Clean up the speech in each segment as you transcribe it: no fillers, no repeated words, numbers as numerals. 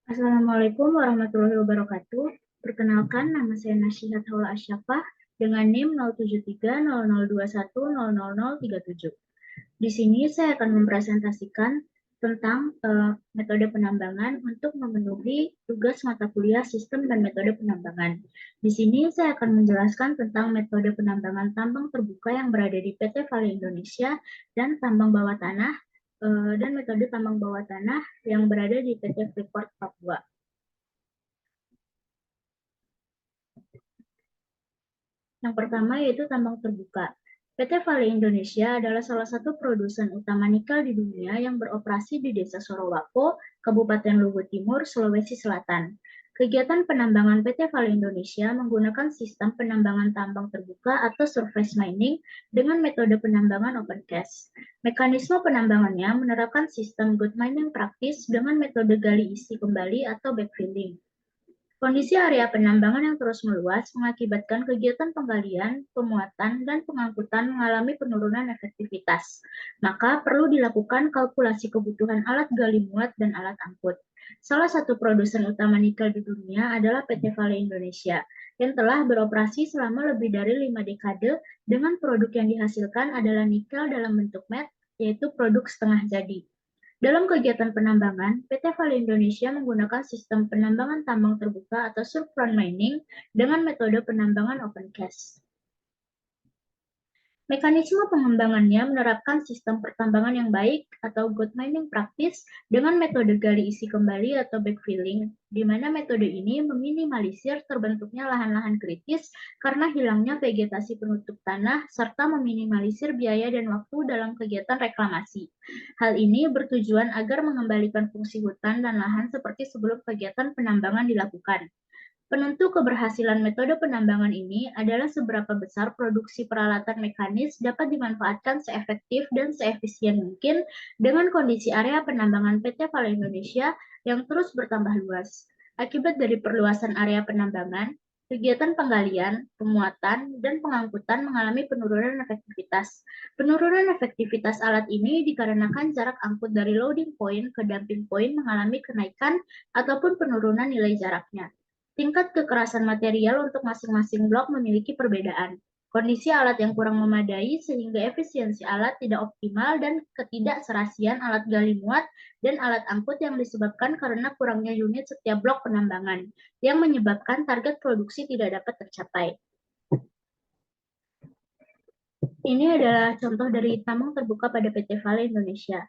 Assalamualaikum warahmatullahi wabarakatuh. Perkenalkan, nama saya Nasyihat Haula Asyafah dengan NIM 07300210037. Di sini saya akan mempresentasikan tentang metode penambangan untuk memenuhi tugas mata kuliah sistem dan metode penambangan. Di sini saya akan menjelaskan tentang metode penambangan tambang terbuka yang berada di PT Vale Indonesia dan tambang bawah tanah dan metode tambang bawah tanah yang berada di PT Freeport Papua. Yang pertama yaitu tambang terbuka. PT Vale Indonesia adalah salah satu produsen utama nikel di dunia yang beroperasi di Desa Sorowako, Kabupaten Luwu Timur, Sulawesi Selatan. Kegiatan penambangan PT Vale Indonesia menggunakan sistem penambangan tambang terbuka atau surface mining dengan metode penambangan open cast. Mekanisme penambangannya menerapkan sistem good mining practice dengan metode gali isi kembali atau backfilling. Kondisi area penambangan yang terus meluas mengakibatkan kegiatan penggalian, pemuatan, dan pengangkutan mengalami penurunan efektivitas. Maka perlu dilakukan kalkulasi kebutuhan alat gali muat dan alat angkut. Salah satu produsen utama nikel di dunia adalah PT Vale Indonesia, yang telah beroperasi selama lebih dari 5 dekade dengan produk yang dihasilkan adalah nikel dalam bentuk matte, yaitu produk setengah jadi. Dalam kegiatan penambangan, PT Vale Indonesia menggunakan sistem penambangan tambang terbuka atau surface mining dengan metode penambangan open cast. Mekanisme pengembangannya menerapkan sistem pertambangan yang baik atau good mining practice dengan metode gali isi kembali atau backfilling, di mana metode ini meminimalisir terbentuknya lahan-lahan kritis karena hilangnya vegetasi penutup tanah serta meminimalisir biaya dan waktu dalam kegiatan reklamasi. Hal ini bertujuan agar mengembalikan fungsi hutan dan lahan seperti sebelum kegiatan penambangan dilakukan. Penentu keberhasilan metode penambangan ini adalah seberapa besar produksi peralatan mekanis dapat dimanfaatkan seefektif dan seefisien mungkin dengan kondisi area penambangan PT Vale Indonesia yang terus bertambah luas. Akibat dari perluasan area penambangan, kegiatan penggalian, pemuatan, dan pengangkutan mengalami penurunan efektivitas. Penurunan efektivitas alat ini dikarenakan jarak angkut dari loading point ke dumping point mengalami kenaikan ataupun penurunan nilai jaraknya. Tingkat kekerasan material untuk masing-masing blok memiliki perbedaan. Kondisi alat yang kurang memadai sehingga efisiensi alat tidak optimal dan ketidakserasian alat gali muat dan alat angkut yang disebabkan karena kurangnya unit setiap blok penambangan, yang menyebabkan target produksi tidak dapat tercapai. Ini adalah contoh dari tambang terbuka pada PT Vale Indonesia.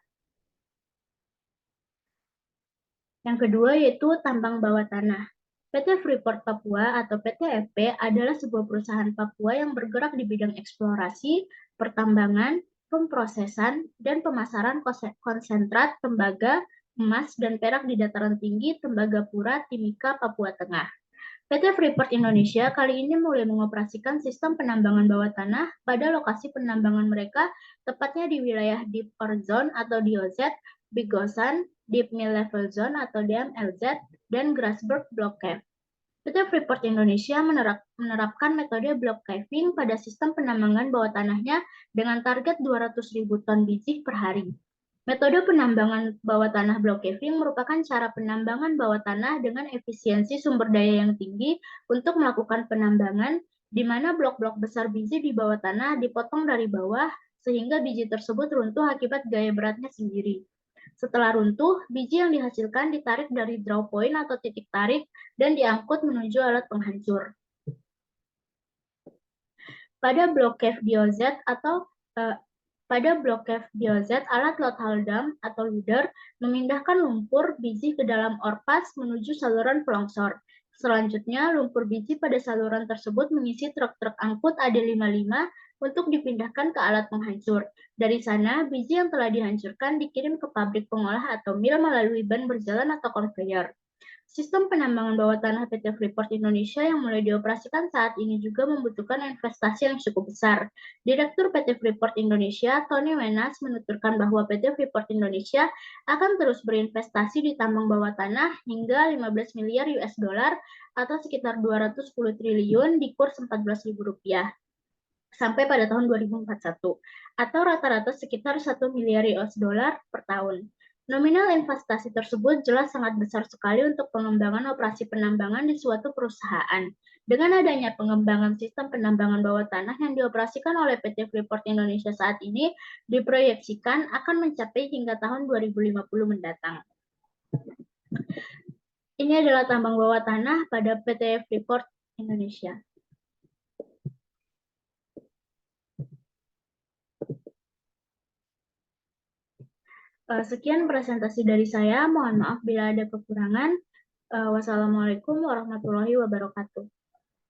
Yang kedua yaitu tambang bawah tanah. PT Freeport Papua atau PT FP adalah sebuah perusahaan Papua yang bergerak di bidang eksplorasi, pertambangan, pemprosesan, dan pemasaran konsentrat tembaga, emas, dan perak di dataran tinggi Tembagapura, Timika, Papua Tengah. PT Freeport Indonesia kali ini mulai mengoperasikan sistem penambangan bawah tanah pada lokasi penambangan mereka, tepatnya di wilayah Deep Ore Zone atau DOZ, Big Gosan, Deep Mill Level Zone atau DMLZ, dan Grasberg Block Cave. PT Freeport Indonesia menerapkan metode block caving pada sistem penambangan bawah tanahnya dengan target 200.000 ton biji per hari. Metode penambangan bawah tanah block caving merupakan cara penambangan bawah tanah dengan efisiensi sumber daya yang tinggi untuk melakukan penambangan, di mana blok-blok besar biji di bawah tanah dipotong dari bawah sehingga biji tersebut runtuh akibat gaya beratnya sendiri. Setelah runtuh, biji yang dihasilkan ditarik dari draw point atau titik tarik dan diangkut menuju alat penghancur. Pada blok cave DOZ atau pada blok cave DOZ, alat load dam atau loader memindahkan lumpur biji ke dalam ore pass menuju saluran pelongsor. Selanjutnya, lumpur biji pada saluran tersebut mengisi truk-truk angkut AD55 untuk dipindahkan ke alat penghancur. Dari sana, biji yang telah dihancurkan dikirim ke pabrik pengolah atau mil melalui ban berjalan atau konveyor. Sistem penambangan bawah tanah PT Freeport Indonesia yang mulai dioperasikan saat ini juga membutuhkan investasi yang cukup besar. Direktur PT Freeport Indonesia, Tony Wenas, menuturkan bahwa PT Freeport Indonesia akan terus berinvestasi di tambang bawah tanah hingga 15 miliar US dollar atau sekitar 210 triliun di kurs Rp14.000 sampai pada tahun 2041 atau rata-rata sekitar 1 miliar US dollar per tahun. Nominal investasi tersebut jelas sangat besar sekali untuk pengembangan operasi penambangan di suatu perusahaan. Dengan adanya pengembangan sistem penambangan bawah tanah yang dioperasikan oleh PT Freeport Indonesia saat ini, diproyeksikan akan mencapai hingga tahun 2050 mendatang. Ini adalah tambang bawah tanah pada PT Freeport Indonesia. Sekian presentasi dari saya. Mohon maaf bila ada kekurangan. Wassalamualaikum warahmatullahi wabarakatuh.